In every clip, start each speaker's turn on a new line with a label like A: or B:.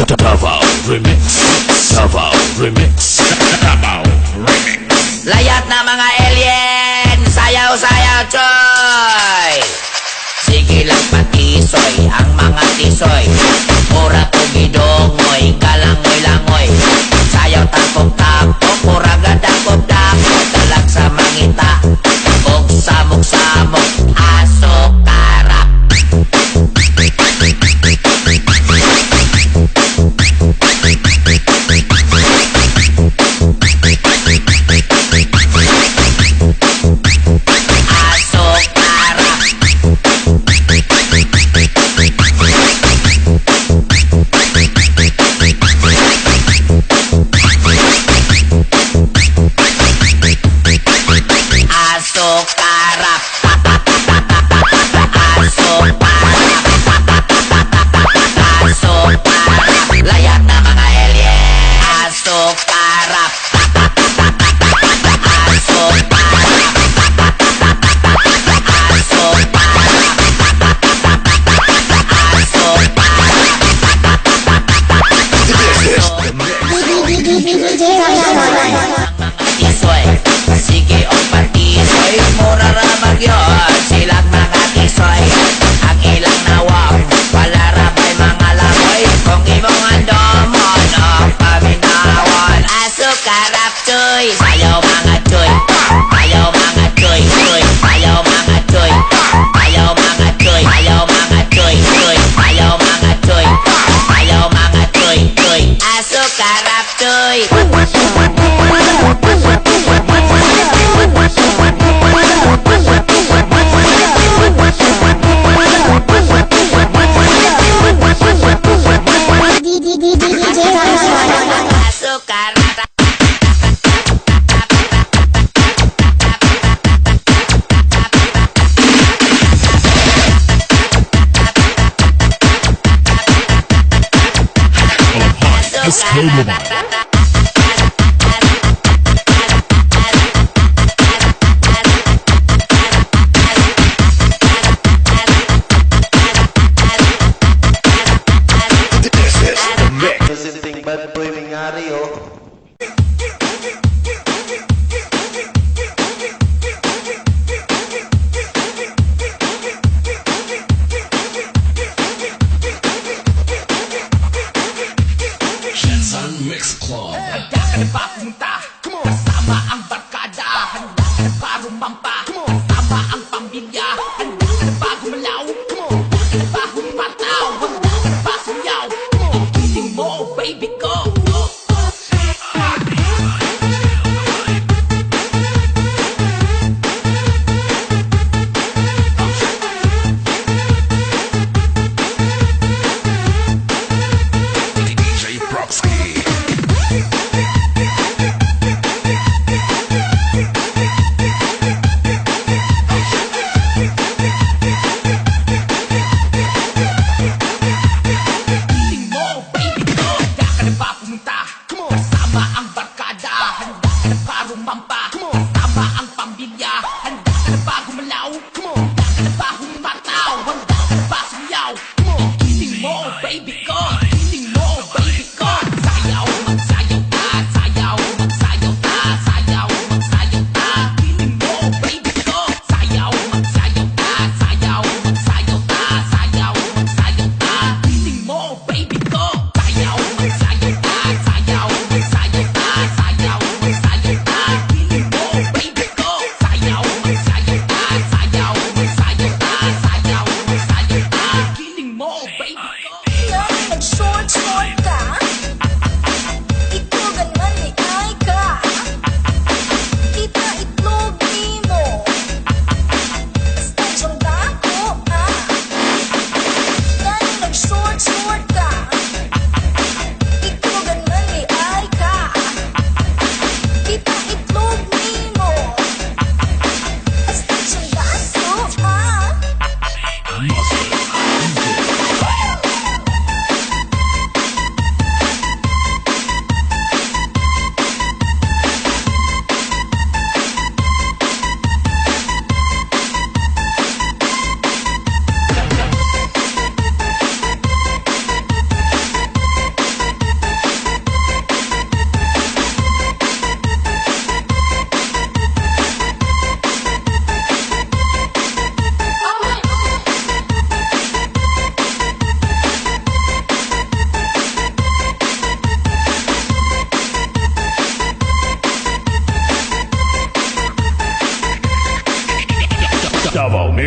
A: Davao Remix. Davao Remix. Davao Remix.
B: Layat na mga alien, sayaw-sayaw choy. Sige lang patisoy, ang mga tisoy. Pura tugidongoy, kalangoy-langoy. Sayaw takop-takop, pura gadakop-dakop. Dalag sa mangita, og samok-samok, aso karap. Layat na mga alien, aso karap. Aso karap. Aso tisoy, sige o patisoy, mura ramag yun, silang mga tisoy. Ang ilang nawang, palarabay mga lamoy, kung imong andomon o paminawan. Aso karap choy, sayaw mga choy, sayaw mga choy, choy, sayaw mga choy, sayaw mga choy, sayaw mga choy, choy, sayaw mga choy, sayaw mga choy, choy. Aso karap choy.
A: SK Mobile.
C: Presenting Bad Boy Mingario.
A: Shenzhen Mix Club.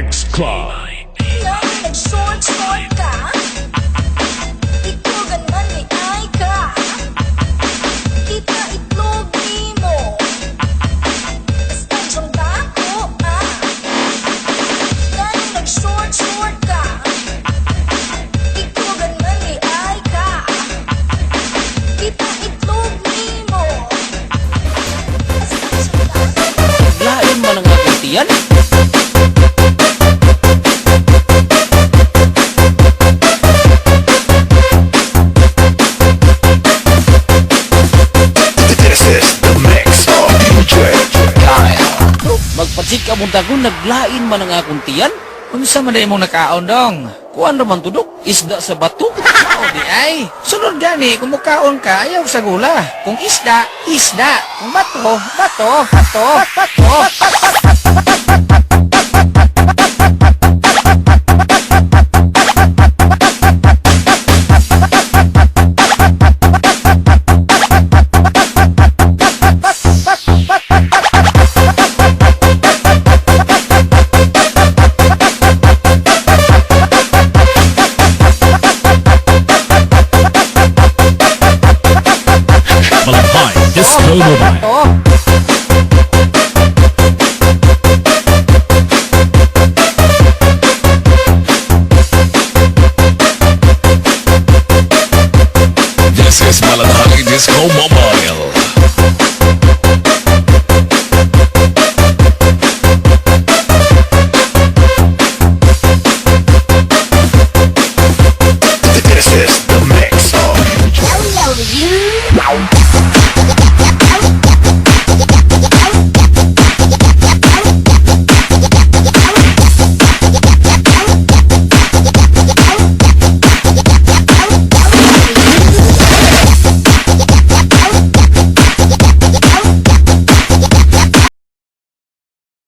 A: Remix Club.
C: Nang nag-short-short ka, itugan man ni ay ka. Kita itlog ni mo, estansyong dako Nang nag-short-short ka, itugan man ni ay ka. Kita itlog ni mo, estansyong dako.
B: Lain man ang akong tiyan.
A: This is the mix of DJ Kyle.
B: Magpatsik ka munta ko, naglain man ang akong tiyan. Unsa man na imong nakaon dong? Kuan raman tudok, isda sa bato. Mao di ay. Sunod gani, kung mukaon ka, ayaw sa gula. Kung isda, isda. Kung bato, bato, bato, bato.
A: Valentine Disco Mobile.
B: Bato.
A: This is Valentine Disco Mobile.